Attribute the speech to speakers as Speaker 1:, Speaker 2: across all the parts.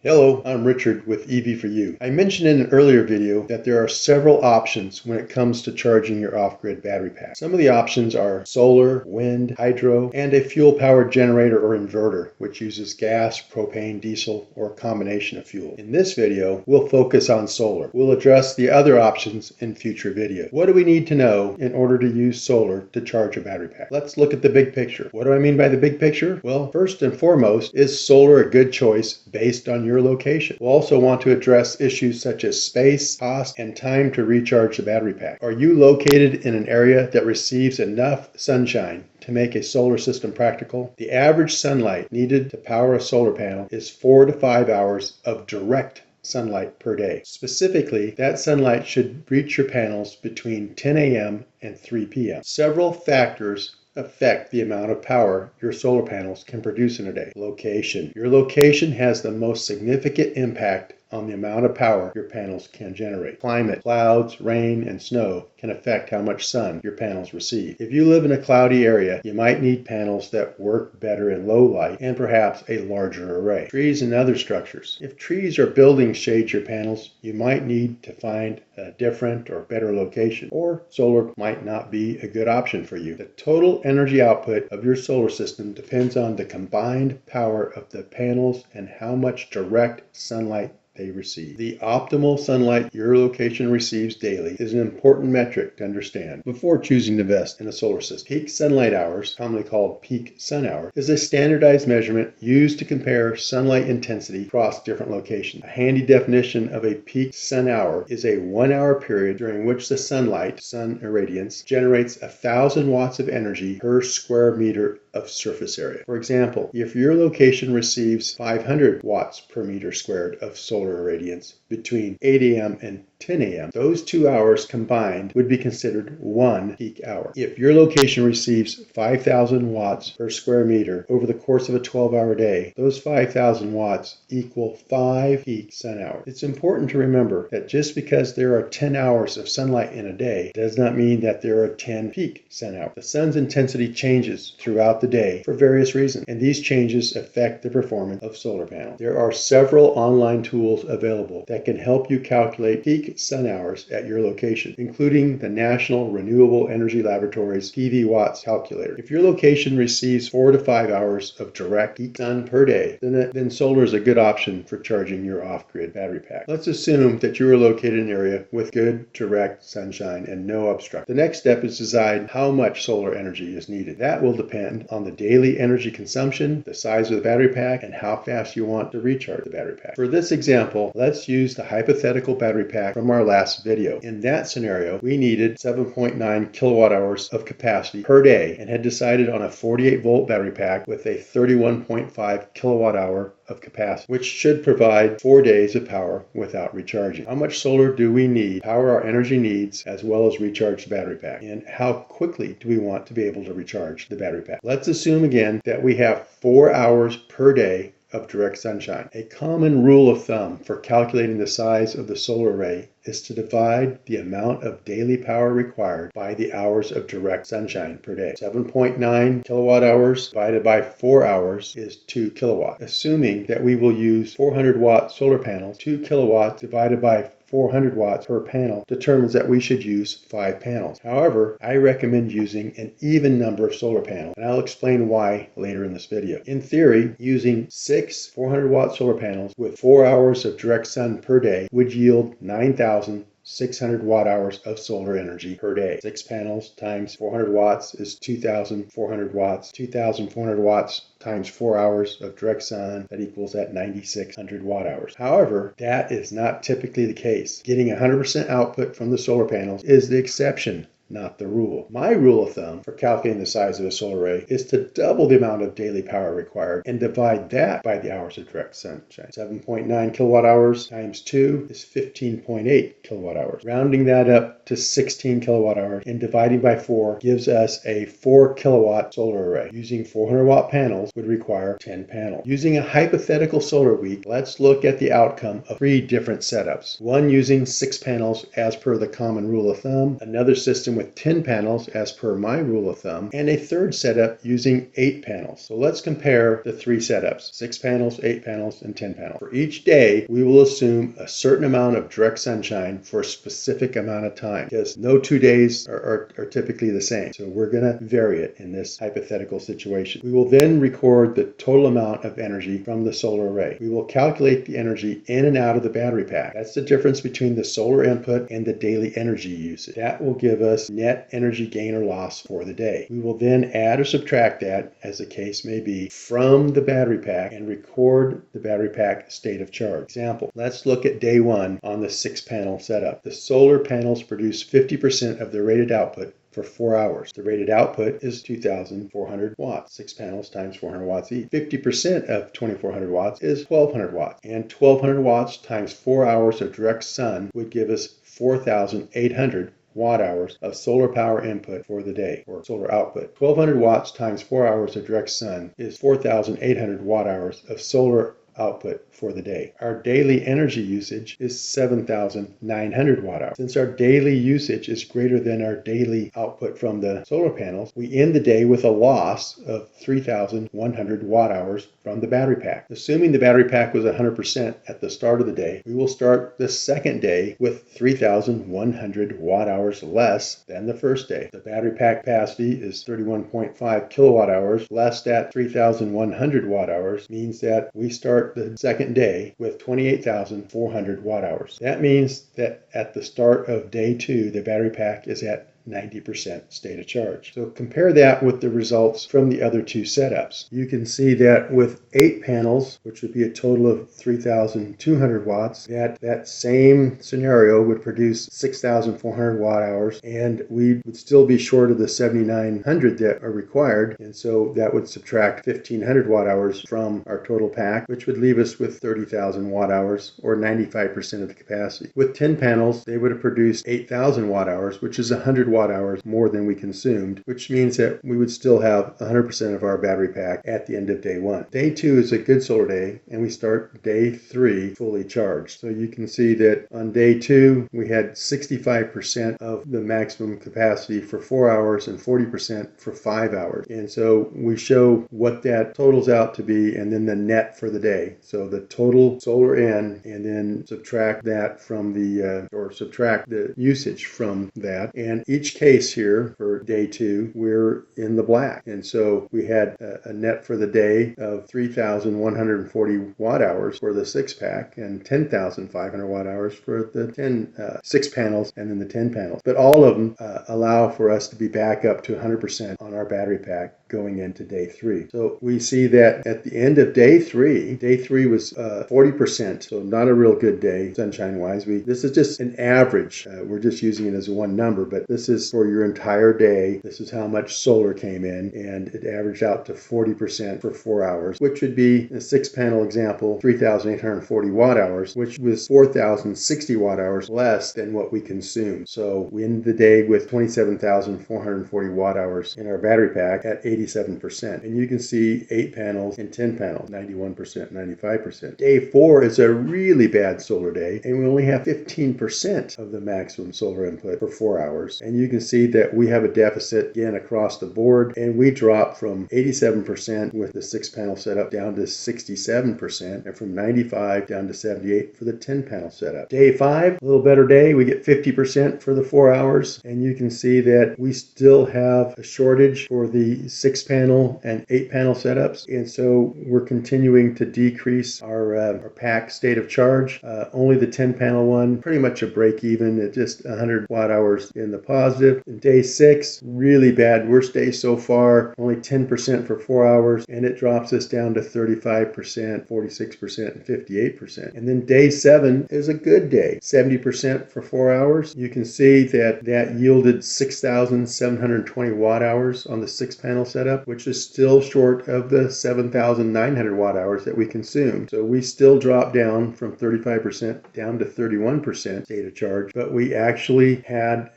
Speaker 1: Hello, I'm Richard with EV4U. I mentioned in an earlier video that there are several options when it comes to charging your off-grid battery pack. Some of the options are solar, wind, hydro, and a fuel-powered generator or inverter, which uses gas, propane, diesel, or a combination of fuel. In this video, we'll focus on solar. We'll address the other options in future videos. What do we need to know in order to use solar to charge a battery pack? Let's look at the big picture. What do I mean by the big picture? Well, first and foremost, is solar a good choice based on your location? We'll also want to address issues such as space, cost, and time to recharge the battery pack. Are you located in an area that receives enough sunshine to make a solar system practical? The average sunlight needed to power a solar panel is 4 to 5 hours of direct sunlight per day. Specifically, that sunlight should reach your panels between 10 a.m. and 3 p.m. Several factors affect the amount of power your solar panels can produce in a day. Location. Your location has the most significant impact on the amount of power your panels can generate. Climate, clouds, rain, and snow can affect how much sun your panels receive. If you live in a cloudy area, you might need panels that work better in low light and perhaps a larger array. Trees and other structures. If trees or buildings shade your panels, you might need to find a different or better location, or solar might not be a good option for you. The total energy output of your solar system depends on the combined power of the panels and how much direct sunlight they receive. The optimal sunlight your location receives daily is an important metric to understand before choosing to invest in a solar system. Peak sunlight hours, commonly called peak sun hours, is a standardized measurement used to compare sunlight intensity across different locations. A handy definition of a peak sun hour is a 1 hour period during which the sunlight, sun irradiance, generates 1,000 watts of energy per square meter of surface area. For example, if your location receives 500 watts per meter squared of solar irradiance between 8 a.m. and 10 a.m., those 2 hours combined would be considered one peak hour. If your location receives 5,000 watts per square meter over the course of a 12-hour day, those 5,000 watts equal 5 peak sun hours. It's important to remember that just because there are 10 hours of sunlight in a day does not mean that there are 10 peak sun hours. The sun's intensity changes throughout the day for various reasons, and these changes affect the performance of solar panels. There are several online tools available that can help you calculate peak sun hours at your location, including the National Renewable Energy Laboratory's PV Watts calculator. If your location receives 4 to 5 hours of direct peak sun per day, then solar is a good option for charging your off-grid battery pack. Let's assume that you are located in an area with good direct sunshine and no obstruction. The next step is to decide how much solar energy is needed. That will depend on the daily energy consumption, the size of the battery pack, and how fast you want to recharge the battery pack. For this example, let's use the hypothetical battery pack from our last video. In that scenario, we needed 7.9 kilowatt hours of capacity per day and had decided on a 48 volt battery pack with a 31.5 kilowatt hour of capacity, which should provide 4 days of power without recharging. How much solar do we need to power our energy needs as well as recharge the battery pack? And how quickly do we want to be able to recharge the battery pack? Let's assume again that we have 4 hours per day of direct sunshine. A common rule of thumb for calculating the size of the solar array is to divide the amount of daily power required by the hours of direct sunshine per day. 7.9 kilowatt hours divided by 4 hours is 2 kilowatts. Assuming that we will use 400 watt solar panels, 2 kilowatts divided by 400 watts per panel determines that we should use 5 panels. However, I recommend using an even number of solar panels, and I'll explain why later in this video. In theory, using 6 400 watt solar panels with 4 hours of direct sun per day would yield 9,600 watt hours of solar energy per day. 6 panels times 400 watts is 2,400 watts. 2,400 watts times 4 hours of direct sun, that equals at 9,600 watt hours. However, that is not typically the case. Getting 100% output from the solar panels is the exception, not the rule. My rule of thumb for calculating the size of a solar array is to double the amount of daily power required and divide that by the hours of direct sunshine. 7.9 kilowatt hours times 2 is 15.8 kilowatt hours. Rounding that up to 16 kilowatt hours and dividing by 4 gives us a 4 kilowatt solar array. Using 400 watt panels would require 10 panels. Using a hypothetical solar week, let's look at the outcome of 3 different setups. One using 6 panels as per the common rule of thumb, another system with with 10 panels as per my rule of thumb, and a third setup using 8 panels. So let's compare the 3 setups: 6 panels, 8 panels, and 10 panels. For each day, we will assume a certain amount of direct sunshine for a specific amount of time, because no 2 days are typically the same. So we're going to vary it in this hypothetical situation. We will then record the total amount of energy from the solar array. We will calculate the energy in and out of the battery pack. That's the difference between the solar input and the daily energy usage. That will give us net energy gain or loss for the day. We will then add or subtract that, as the case may be, from the battery pack and record the battery pack state of charge. Example, let's look at day 1 on the 6-panel setup. The solar panels produce 50% of the rated output for 4 hours. The rated output is 2,400 watts. 6 panels times 400 watts each. 50% of 2,400 watts is 1,200 watts. And 1,200 watts times 4 hours of direct sun would give us 4,800 watt hours of solar power input for the day, or solar output. 1,200 watts times 4 hours of direct sun is 4,800 watt hours of solar output for the day. Our daily energy usage is 7,900 watt hours. Since our daily usage is greater than our daily output from the solar panels, we end the day with a loss of 3,100 watt hours from the battery pack. Assuming the battery pack was 100% at the start of the day, we will start the second day with 3,100 watt hours less than the first day. The battery pack capacity is 31.5 kilowatt hours. Less that 3,100 watt hours means that we start the second day with 28,400 watt hours. That means that at the start of day 2, the battery pack is at 90% state of charge. So compare that with the results from the other 2 setups. You can see that with 8 panels, which would be a total of 3,200 watts, that same scenario would produce 6,400 watt hours, and we would still be short of the 7,900 that are required, and so that would subtract 1,500 watt hours from our total pack, which would leave us with 30,000 watt hours, or 95% of the capacity. With 10 panels, they would have produced 8,000 watt hours, which is 100 watt hours more than we consumed, which means that we would still have 100% of our battery pack at the end of day 1. Day 2 is a good solar day, and we start day 3 fully charged. So you can see that on day 2, we had 65% of the maximum capacity for 4 hours and 40% for 5 hours. And so we show what that totals out to be, and then the net for the day. So the total solar in, and then subtract that from the, subtract the usage from that. And each case here for day 2, we're in the black. And so we had a net for the day of 3,140 watt hours for the 6-pack and 10,500 watt hours for the 6 panels and then the 10 panels. But all of them allow for us to be back up to 100% on our battery pack going into day 3. So we see that at the end of day 3 was 40%, so not a real good day sunshine-wise. This is just an average. We're just using it as one number, but this is for your entire day. This is how much solar came in, and it averaged out to 40% for 4 hours, which would be, a 6-panel example, 3,840 watt hours, which was 4,060 watt hours less than what we consumed. So we ended the day with 27,440 watt hours in our battery pack at 87%. And you can see 8 panels and 10 panels, 91%, 95%. Day 4 is a really bad solar day, and we only have 15% of the maximum solar input for 4 hours. And you can see that we have a deficit again across the board, and we drop from 87% with the 6-panel setup down to 67%, and from 95 down to 78 for the 10-panel setup. Day 5, a little better day. We get 50% for the 4 hours, and you can see that we still have a shortage for the 6-panel and 8-panel setups, and so we're continuing to decrease our pack state of charge. Only the 10-panel one, pretty much a break even at just 100 watt hours in the positive. In day 6, really bad, worst day so far, only 10% for 4 hours, and it drops us down to 35%, 46%, and 58%. And then day 7 is a good day, 70% for 4 hours. You can see that yielded 6,720 watt hours on the 6-panel setup, which is still short of the 7,900 watt hours that we consumed. So we still drop down from 35% down to 31% state of charge, but we actually had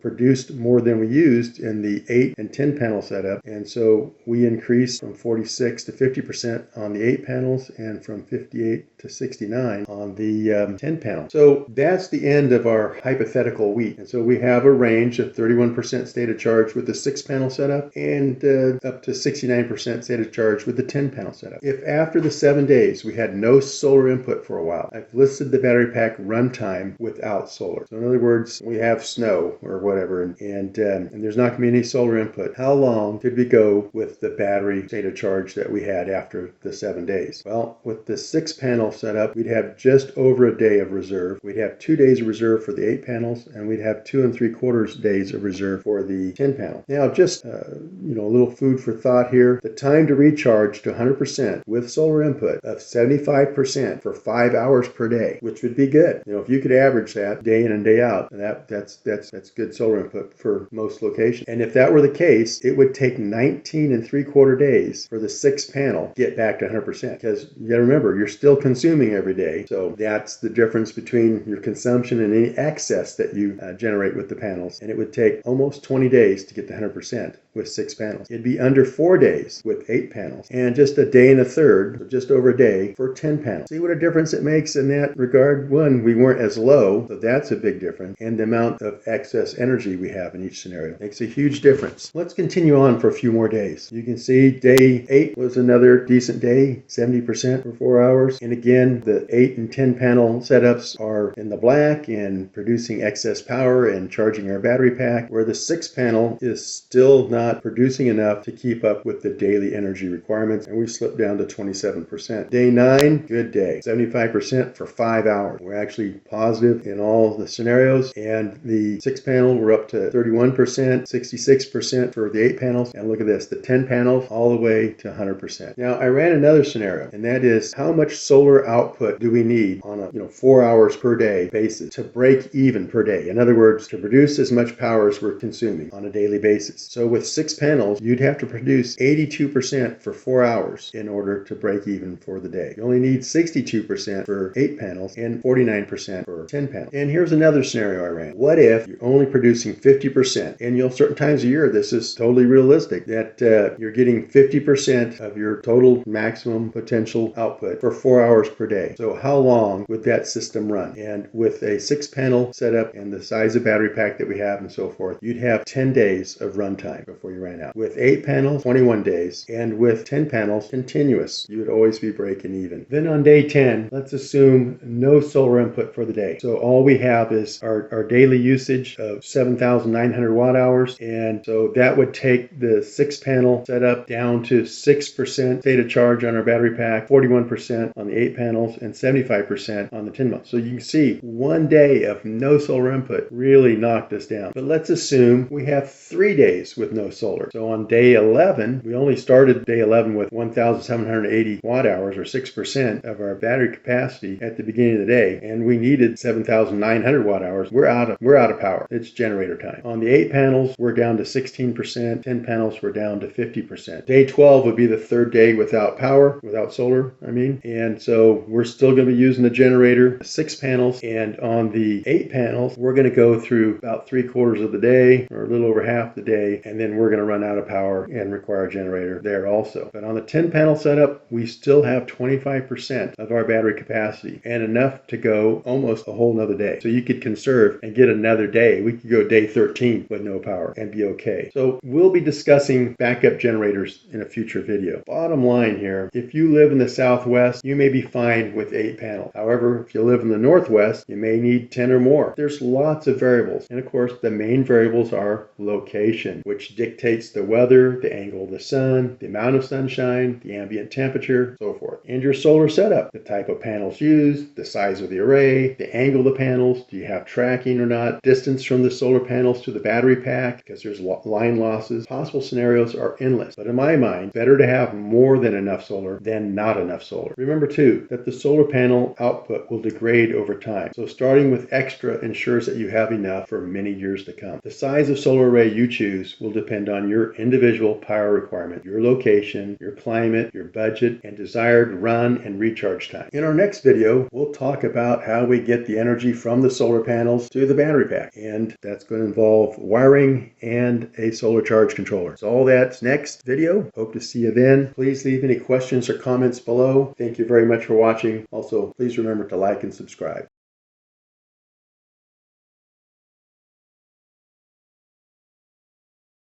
Speaker 1: produced more than we used in the 8 and 10 panel setup, and so we increased from 46 to 50% on the 8 panels and from 58 to 69 on the 10 panel. So that's the end of our hypothetical week. And so we have a range of 31% state of charge with the 6 panel setup and up to 69% state of charge with the 10 panel setup. If after the 7 days we had no solar input for a while, I've listed the battery pack runtime without solar. So in other words, we have snow or whatever, and there's not going to be any solar input. How long could we go with the battery state of charge that we had after the 7 days? Well, with the 6 panel setup, we'd have just over a day of reserve. We'd have 2 days of reserve for the 8 panels, and we'd have 2 3/4 days of reserve for the 10 panel. Now, just a little food for thought here. The time to recharge to 100% with solar input of 75% for 5 hours per day, which would be good. If you could average that day in and day out, that's good solar input for most locations. And if that were the case, it would take 19 3/4 days for the 6 panel to get back to 100%. Because you got to remember, you're still consuming every day. So that's the difference between your consumption and any excess that you generate with the panels. And it would take almost 20 days to get to 100% with 6 panels. It'd be under 4 days with 8 panels, and just a day and a third, or just over a day, for 10 panels. See what a difference it makes in that regard? One, we weren't as low, so that's a big difference, and the amount of excess energy we have in each scenario makes a huge difference. Let's continue on for a few more days. You can see day 8 was another decent day, 70% for 4 hours, and again, the 8 and 10 panel setups are in the black and producing excess power and charging our battery pack, where the 6 panel is still not producing enough to keep up with the daily energy requirements, and we slipped down to 27%. Day 9, good day, 75% for 5 hours. We're actually positive in all the scenarios, and the 6 panel, we're up to 31%, 66% for the 8 panels, and look at this, the 10 panels all the way to 100%. Now, I ran another scenario, and that is how much solar output do we need on a 4 hours per day basis to break even per day? In other words, to produce as much power as we're consuming on a daily basis. So with 6 panels, you'd have to produce 82% for 4 hours in order to break even for the day. You only need 62% for 8 panels and 49% for 10 panels. And here's another scenario I ran. What if you're only producing 50%? And certain times a year, this is totally realistic, that you're getting 50% of your total maximum potential output for 4 hours per day. So how long would that system run? And with a 6 panel setup and the size of battery pack that we have and so forth, you'd have 10 days of runtime before you ran out. With 8 panels, 21 days, and with 10 panels, continuous. You would always be breaking even. Then on day 10, let's assume no solar input for the day. So all we have is our daily usage of 7,900 watt hours, and so that would take the 6 panel setup down to 6% state of charge on our battery pack, 41% on the 8 panels, and 75% on the 10 panels. So you can see 1 day of no solar input really knocked us down. But let's assume we have 3 days with no solar. So on day 11, we only started day 11 with 1,780 watt hours, or 6% of our battery capacity at the beginning of the day, and we needed 7,900 watt hours. We're out of power. It's generator time. On the 8 panels, we're down to 16%. 10 panels, we're down to 50%. Day 12 would be the 3rd day without power, without solar, and so we're still going to be using the generator, 6 panels, and on the 8 panels, we're going to go through about 3/4 of the day, or a little over half the day, and then we're going to run out of power and require a generator there also. But on the 10 panel setup, we still have 25% of our battery capacity, and enough to go almost a whole nother day. So you could conserve and get another day. We could go day 13 with no power and be okay. So we'll be discussing backup generators in a future video. Bottom line here, if you live in the Southwest, you may be fine with 8 panels. However, if you live in the Northwest, you may need 10 or more. There's lots of variables. And of course, the main variables are location, which dictates the weather, the angle of the sun, the amount of sunshine, the ambient temperature, so forth. And your solar setup, the type of panels used, the size of the array, the angle of the panels, do you have tracking or not, distance from the solar panels to the battery pack, because there's line losses. Possible scenarios are endless. But in my mind, better to have more than enough solar than not enough solar. Remember too, that the solar panel output will degrade over time. So starting with extra ensures that you have enough for many years to come. The size of solar array you choose will depend depend on your individual power requirement, your location, your climate, your budget, and desired run and recharge time. In our next video, we'll talk about how we get the energy from the solar panels to the battery pack, and that's going to involve wiring and a solar charge controller. So all that's next video. Hope to see you then. Please leave any questions or comments below. Thank you very much for watching. Also, please remember to like and subscribe.